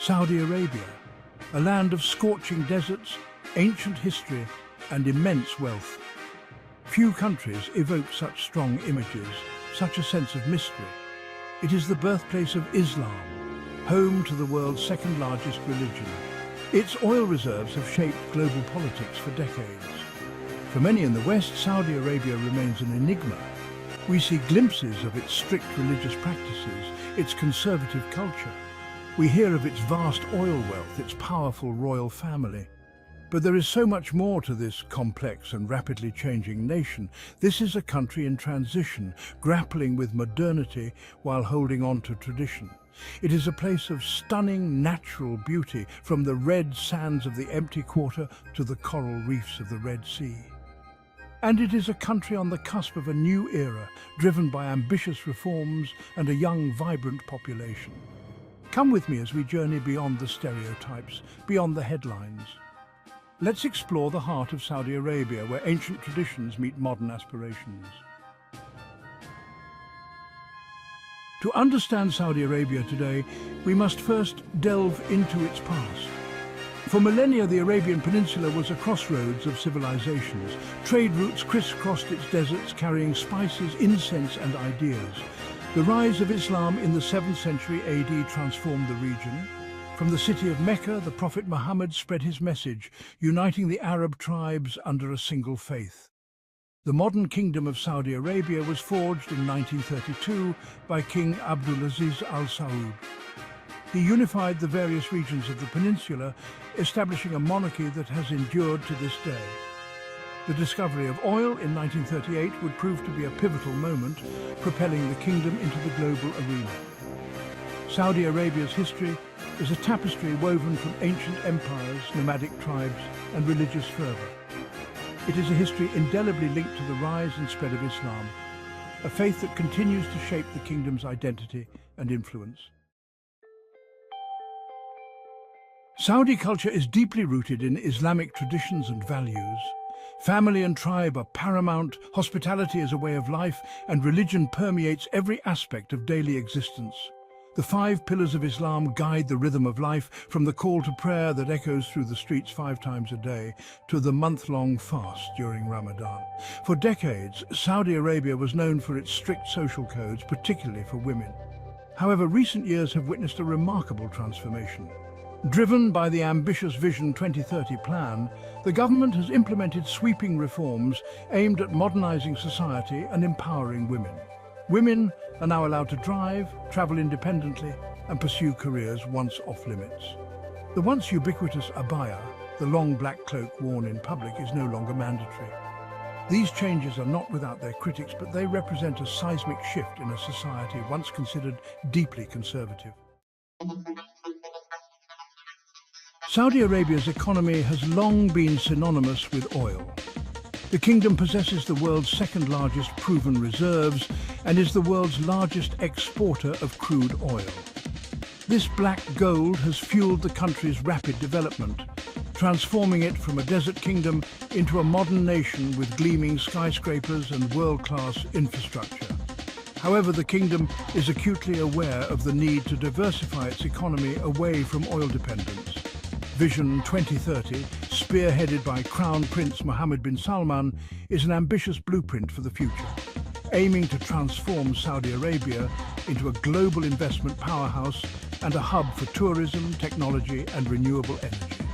Saudi Arabia, a land of scorching deserts, ancient history and immense wealth. Few countries evoke such strong images, such a sense of mystery. It is the birthplace of Islam, home to the world's second largest religion. Its oil reserves have shaped global politics for decades. For many in the West, Saudi Arabia remains an enigma. We see glimpses of its strict religious practices, its conservative culture. We hear of its vast oil wealth, its powerful royal family. But there is so much more to this complex and rapidly changing nation. This is a country in transition, grappling with modernity while holding on to tradition. It is a place of stunning natural beauty, from the red sands of the Empty Quarter to the coral reefs of the Red Sea. And it is a country on the cusp of a new era, driven by ambitious reforms and a young, vibrant population. Come with me as we journey beyond the stereotypes, beyond the headlines. Let's explore the heart of Saudi Arabia, where ancient traditions meet modern aspirations. To understand Saudi Arabia today, we must first delve into its past. For millennia, the Arabian Peninsula was a crossroads of civilizations. Trade routes crisscrossed its deserts, carrying spices, incense and ideas. The rise of Islam in the 7th century AD transformed the region. From the city of Mecca, the Prophet Muhammad spread his message, uniting the Arab tribes under a single faith. The modern Kingdom of Saudi Arabia was forged in 1932 by King Abdulaziz Al Saud. He unified the various regions of the peninsula, establishing a monarchy that has endured to this day. The discovery of oil in 1938 would prove to be a pivotal moment, propelling the kingdom into the global arena. Saudi Arabia's history is a tapestry woven from ancient empires, nomadic tribes and religious fervor. It is a history indelibly linked to the rise and spread of Islam, a faith that continues to shape the kingdom's identity and influence. Saudi culture is deeply rooted in Islamic traditions and values. Family and tribe are paramount, hospitality is a way of life, and religion permeates every aspect of daily existence. The 5 pillars of Islam guide the rhythm of life, from the call to prayer that echoes through the streets 5 times a day to the month-long fast during Ramadan. For decades, Saudi Arabia was known for its strict social codes, particularly for women. However, recent years have witnessed a remarkable transformation. Driven by the ambitious Vision 2030 plan, the government has implemented sweeping reforms aimed at modernizing society and empowering women. Women are now allowed to drive, travel independently, and pursue careers once off-limits. The once ubiquitous abaya, the long black cloak worn in public, is no longer mandatory. These changes are not without their critics, but they represent a seismic shift in a society once considered deeply conservative. Saudi Arabia's economy has long been synonymous with oil. The kingdom possesses the world's second largest proven reserves and is the world's largest exporter of crude oil. This black gold has fueled the country's rapid development, transforming it from a desert kingdom into a modern nation with gleaming skyscrapers and world-class infrastructure. However, the kingdom is acutely aware of the need to diversify its economy away from oil dependence. Vision 2030, spearheaded by Crown Prince Mohammed bin Salman, is an ambitious blueprint for the future, aiming to transform Saudi Arabia into a global investment powerhouse and a hub for tourism, technology and renewable energy.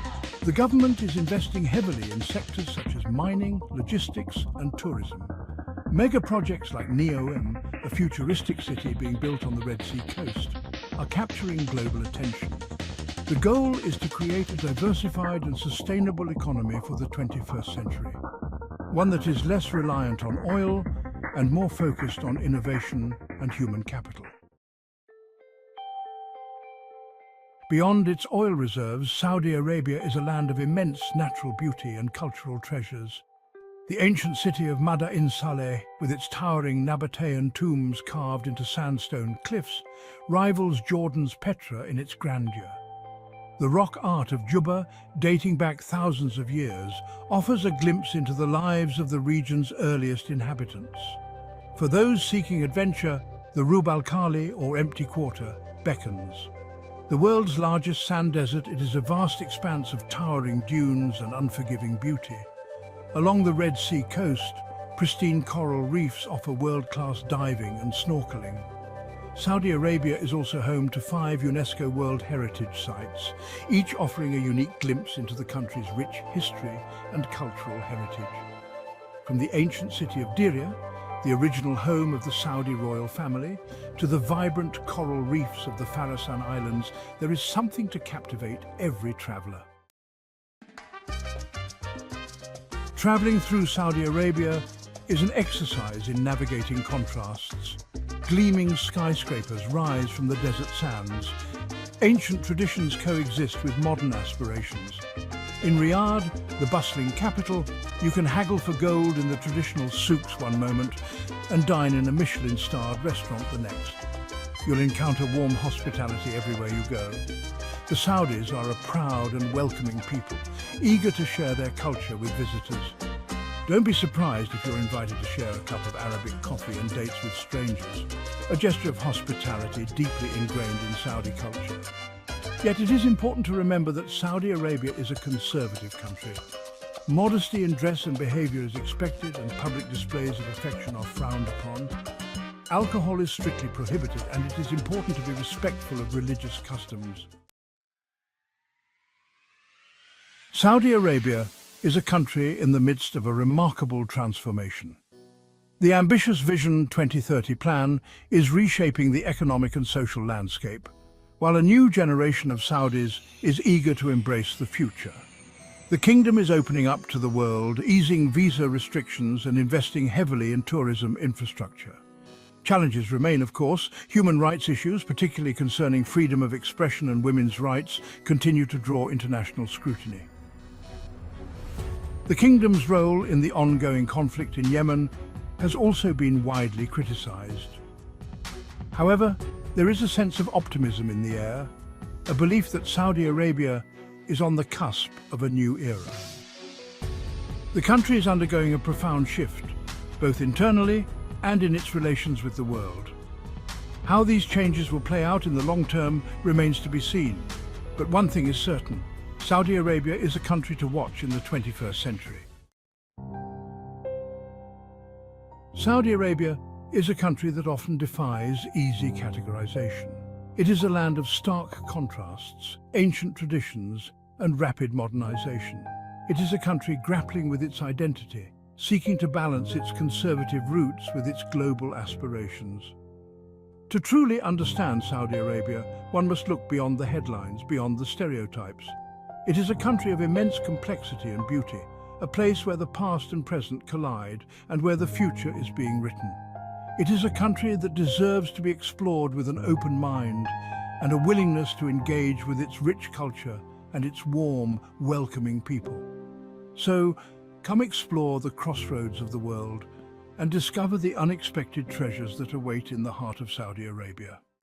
The government is investing heavily in sectors such as mining, logistics and tourism. Mega projects like NEOM, a futuristic city being built on the Red Sea coast, are capturing global attention. The goal is to create a diversified and sustainable economy for the 21st century, one that is less reliant on oil and more focused on innovation and human capital. Beyond its oil reserves, Saudi Arabia is a land of immense natural beauty and cultural treasures. The ancient city of Madain Saleh, with its towering Nabatean tombs carved into sandstone cliffs, rivals Jordan's Petra in its grandeur. The rock art of Juba, dating back thousands of years, offers a glimpse into the lives of the region's earliest inhabitants. For those seeking adventure, the Rub al-Khali, or Empty Quarter, beckons. The world's largest sand desert, it is a vast expanse of towering dunes and unforgiving beauty. Along the Red Sea coast, pristine coral reefs offer world-class diving and snorkeling. Saudi Arabia is also home to 5 UNESCO World Heritage Sites, each offering a unique glimpse into the country's rich history and cultural heritage. From the ancient city of Diriyah, the original home of the Saudi royal family, to the vibrant coral reefs of the Farasan Islands, there is something to captivate every traveller. Travelling through Saudi Arabia is an exercise in navigating contrasts. Gleaming skyscrapers rise from the desert sands. Ancient traditions coexist with modern aspirations. In Riyadh, the bustling capital, you can haggle for gold in the traditional souks one moment and dine in a Michelin-starred restaurant the next. You'll encounter warm hospitality everywhere you go. The Saudis are a proud and welcoming people, eager to share their culture with visitors. Don't be surprised if you're invited to share a cup of Arabic coffee and dates with strangers, a gesture of hospitality deeply ingrained in Saudi culture. Yet it is important to remember that Saudi Arabia is a conservative country. Modesty in dress and behavior is expected, and public displays of affection are frowned upon. Alcohol is strictly prohibited, and it is important to be respectful of religious customs. Saudi Arabia is a country in the midst of a remarkable transformation. The ambitious Vision 2030 plan is reshaping the economic and social landscape, while a new generation of Saudis is eager to embrace the future. The kingdom is opening up to the world, easing visa restrictions and investing heavily in tourism infrastructure. Challenges remain, of course. Human rights issues, particularly concerning freedom of expression and women's rights, continue to draw international scrutiny. The kingdom's role in the ongoing conflict in Yemen has also been widely criticized. However, there is a sense of optimism in the air, a belief that Saudi Arabia is on the cusp of a new era. The country is undergoing a profound shift, both internally and in its relations with the world. How these changes will play out in the long term remains to be seen, but one thing is certain: Saudi Arabia is a country to watch in the 21st century. Saudi Arabia is a country that often defies easy categorization. It is a land of stark contrasts, ancient traditions, and rapid modernization. It is a country grappling with its identity, seeking to balance its conservative roots with its global aspirations. To truly understand Saudi Arabia, one must look beyond the headlines, beyond the stereotypes. It is a country of immense complexity and beauty, a place where the past and present collide and where the future is being written. It is a country that deserves to be explored with an open mind and a willingness to engage with its rich culture and its warm, welcoming people. So, come explore the crossroads of the world and discover the unexpected treasures that await in the heart of Saudi Arabia.